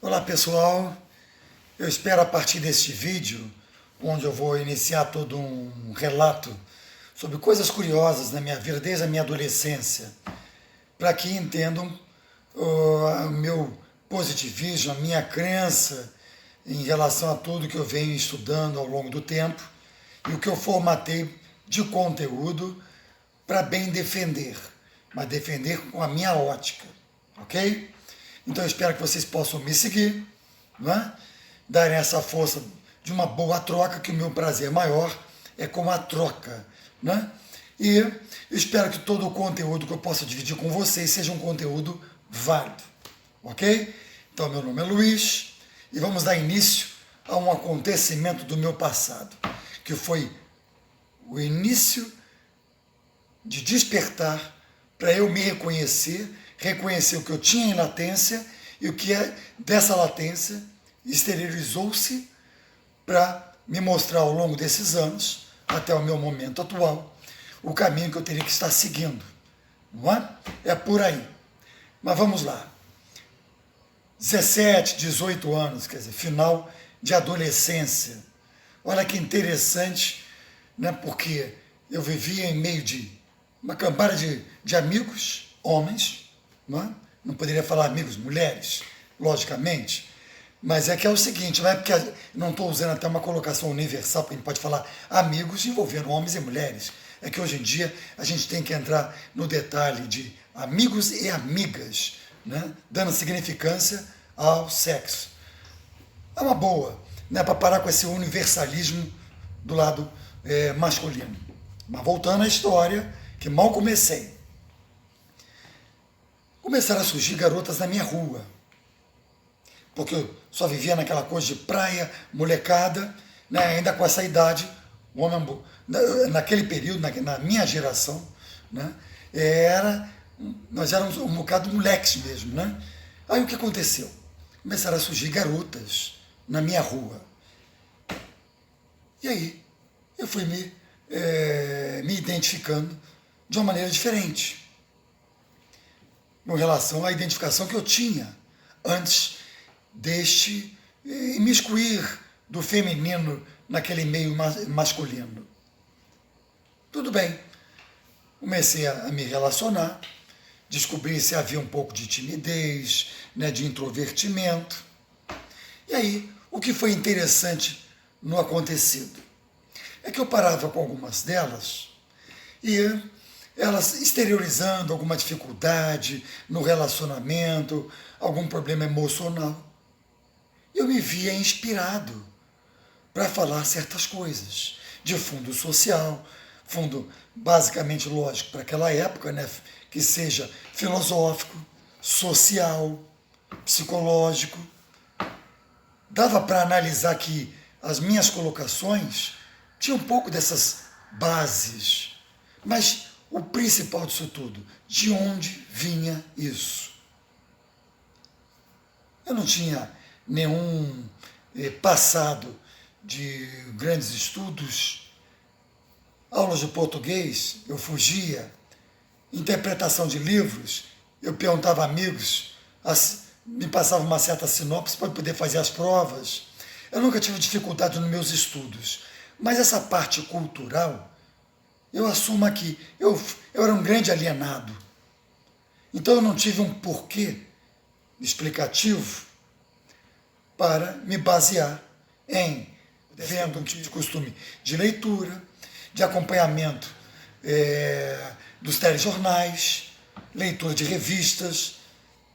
Olá pessoal, eu espero a partir deste vídeo, onde eu vou iniciar todo um relato sobre coisas curiosas na minha vida desde a minha adolescência, para que entendam o meu positivismo, a minha crença em relação a tudo que eu venho estudando ao longo do tempo e o que eu formatei de conteúdo para bem defender, mas defender com a minha ótica, ok? Então eu espero que vocês possam me seguir, né? Darem essa força de uma boa troca, que o meu prazer maior é com a troca, né? E eu espero que todo o conteúdo que eu possa dividir com vocês seja um conteúdo válido, ok? Então meu nome é Luiz e vamos dar início a um acontecimento do meu passado, que foi o início de despertar para eu me reconhecer o que eu tinha em latência e o que é dessa latência exteriorizou-se para me mostrar ao longo desses anos, até o meu momento atual, o caminho que eu teria que estar seguindo, não é? É por aí. Mas vamos lá. 17, 18 anos, quer dizer, final de adolescência. Olha que interessante, né? Porque eu vivia em meio de uma cambada de amigos, homens, não poderia falar amigos, mulheres, logicamente, mas é que é o seguinte, não é porque não estou usando até uma colocação universal, porque a gente pode falar amigos envolvendo homens e mulheres, é que hoje em dia a gente tem que entrar no detalhe de amigos e amigas, né, dando significância ao sexo. É uma boa, né, para parar com esse universalismo do lado masculino. Mas voltando à história, que mal comecei. Começaram a surgir garotas na minha rua, porque eu só vivia naquela coisa de praia, molecada, né? Ainda com essa idade, o homem, naquele período, na minha geração, né? Nós éramos um bocado de moleques mesmo, né? Aí o que aconteceu? Começaram a surgir garotas na minha rua. E aí eu fui me identificando de uma maneira diferente, com relação à identificação que eu tinha antes deste imiscuir do feminino naquele meio masculino. Tudo bem, comecei a me relacionar, descobri se havia um pouco de timidez, né, de introvertimento. E aí, o que foi interessante no acontecido é que eu parava com algumas delas e elas exteriorizando alguma dificuldade no relacionamento, algum problema emocional. Eu me via inspirado para falar certas coisas, de fundo social, fundo basicamente lógico para aquela época, né, que seja filosófico, social, psicológico. Dava para analisar que as minhas colocações tinham um pouco dessas bases, mas o principal disso tudo, de onde vinha isso? Eu não tinha nenhum passado de grandes estudos, aulas de português, eu fugia, interpretação de livros, eu perguntava a amigos, me passava uma certa sinopse para poder fazer as provas. Eu nunca tive dificuldade nos meus estudos, mas essa parte cultural, eu assumo aqui, eu era um grande alienado. Então eu não tive um porquê explicativo para me basear em vendo um tipo de costume de leitura, de acompanhamento dos telejornais, leitura de revistas,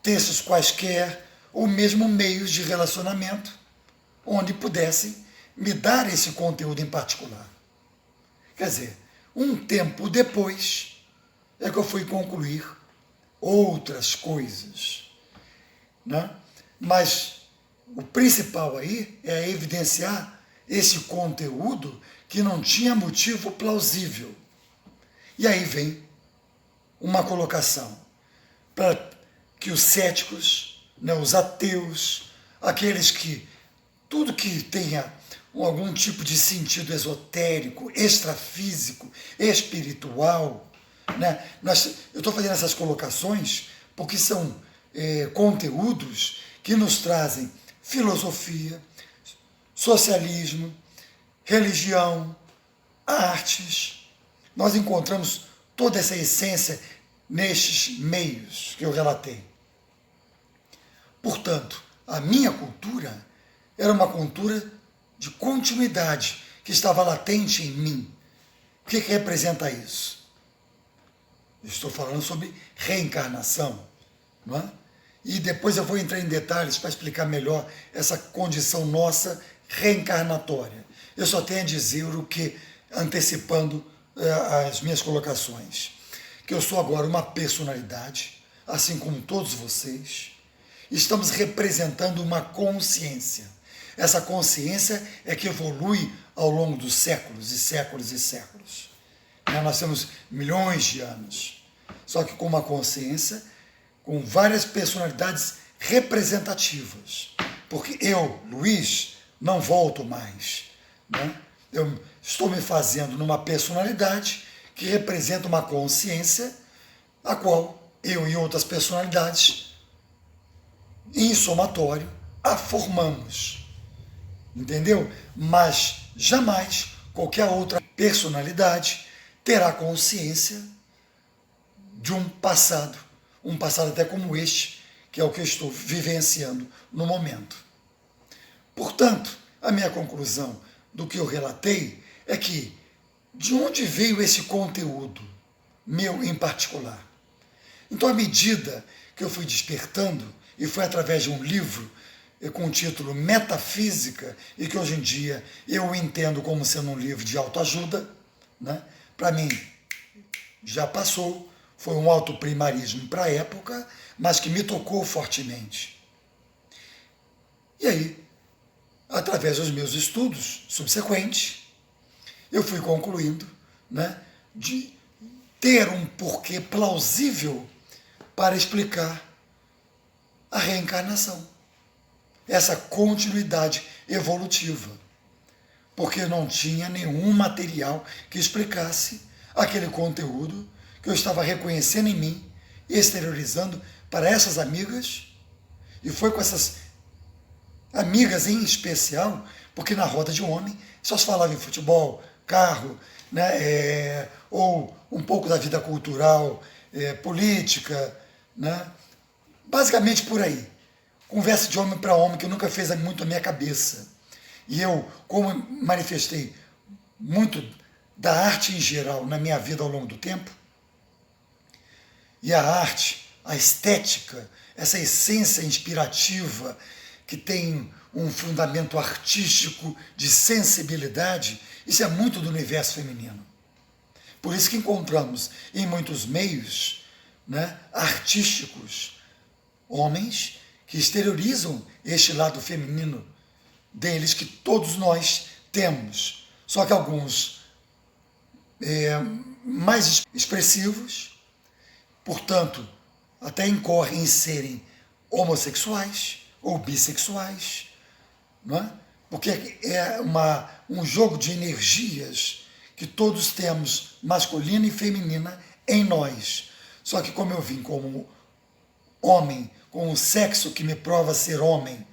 textos quaisquer, ou mesmo meios de relacionamento, onde pudessem me dar esse conteúdo em particular. Quer dizer, um tempo depois é que eu fui concluir outras coisas, né? Mas o principal aí é evidenciar esse conteúdo que não tinha motivo plausível. E aí vem uma colocação para que os céticos, né, os ateus, aqueles que tudo que tenha algum tipo de sentido esotérico, extrafísico, espiritual, né? Eu estou fazendo essas colocações porque são conteúdos que nos trazem filosofia, socialismo, religião, artes. Nós encontramos toda essa essência nestes meios que eu relatei. Portanto, a minha cultura era uma cultura de continuidade que estava latente em mim. O que representa isso? Eu estou falando sobre reencarnação, não é? E depois eu vou entrar em detalhes para explicar melhor essa condição nossa reencarnatória. Eu só tenho a dizer o que, antecipando as minhas colocações, que eu sou agora uma personalidade, assim como todos vocês. Estamos representando uma consciência. Essa consciência é que evolui ao longo dos séculos e séculos e séculos. Nós temos milhões de anos, só que com uma consciência, com várias personalidades representativas. Porque eu, Luiz, não volto mais. Né? Eu estou me fazendo numa personalidade que representa uma consciência, a qual eu e outras personalidades, em somatório, a formamos. Entendeu? Mas jamais qualquer outra personalidade terá consciência de um passado até como este, que é o que eu estou vivenciando no momento. Portanto, a minha conclusão do que eu relatei é que de onde veio esse conteúdo meu em particular? Então, à medida que eu fui despertando, e foi através de um livro com o título Metafísica, e que hoje em dia eu entendo como sendo um livro de autoajuda, né? Para mim já passou, foi um autoprimarismo para a época, mas que me tocou fortemente. E aí, através dos meus estudos subsequentes, eu fui concluindo, né, de ter um porquê plausível para explicar a reencarnação, essa continuidade evolutiva, porque não tinha nenhum material que explicasse aquele conteúdo que eu estava reconhecendo em mim e exteriorizando para essas amigas, e foi com essas amigas em especial, porque na roda de homem só se falava em futebol, carro, né, ou um pouco da vida cultural, política, né, basicamente por aí. Conversa de homem para homem que nunca fez muito a minha cabeça. E eu, como manifestei muito da arte em geral na minha vida ao longo do tempo, e a arte, a estética, essa essência inspirativa que tem um fundamento artístico de sensibilidade, isso é muito do universo feminino. Por isso que encontramos em muitos meios, né, artísticos homens que exteriorizam este lado feminino deles que todos nós temos, só que alguns mais expressivos, portanto, até incorrem em serem homossexuais ou bissexuais, não é? Porque é um jogo de energias que todos temos, masculina e feminina, em nós. Só que como eu vim como homem, com o sexo que me prova ser homem,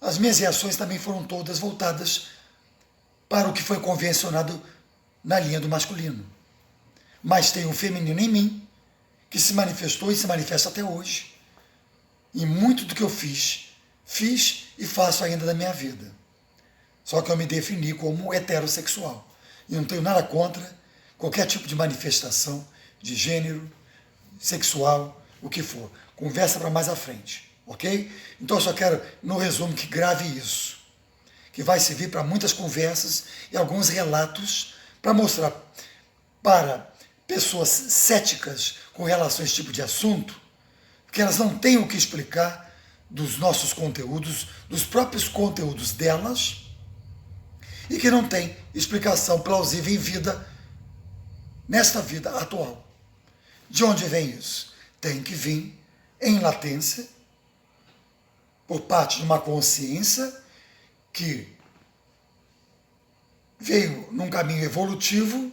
as minhas reações também foram todas voltadas para o que foi convencionado na linha do masculino. Mas tem o feminino em mim, que se manifestou e se manifesta até hoje. E muito do que eu fiz e faço ainda na minha vida. Só que eu me defini como heterossexual. E não tenho nada contra qualquer tipo de manifestação de gênero, sexual, o que for. Conversa para mais à frente, ok? Então eu só quero, no resumo, que grave isso, que vai servir para muitas conversas e alguns relatos para mostrar para pessoas céticas com relação a esse tipo de assunto, que elas não têm o que explicar dos nossos conteúdos, dos próprios conteúdos delas, e que não tem explicação plausível em vida, nesta vida atual. De onde vem isso? Tem que vir em latência, por parte de uma consciência que veio num caminho evolutivo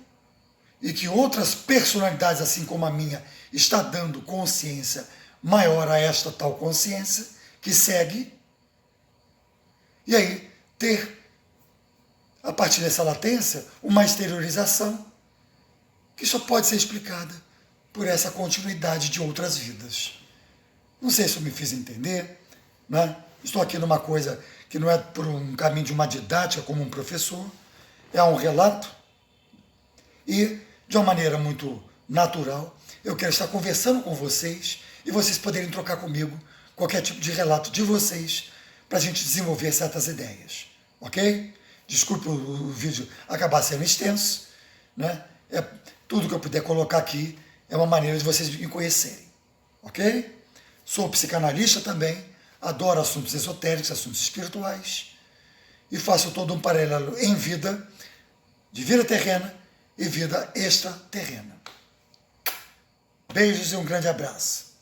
e que outras personalidades, assim como a minha, está dando consciência maior a esta tal consciência, que segue, e aí ter, a partir dessa latência, uma exteriorização que só pode ser explicada por essa continuidade de outras vidas. Não sei se eu me fiz entender, né? Estou aqui numa coisa que não é por um caminho de uma didática como um professor, é um relato, e de uma maneira muito natural, eu quero estar conversando com vocês e vocês poderem trocar comigo qualquer tipo de relato de vocês para a gente desenvolver certas ideias, ok? Desculpe o vídeo acabar sendo extenso, né? Tudo que eu puder colocar aqui é uma maneira de vocês me conhecerem, ok? Sou psicanalista também, adoro assuntos esotéricos, assuntos espirituais, e faço todo um paralelo em vida, de vida terrena e vida extraterrena. Beijos e um grande abraço.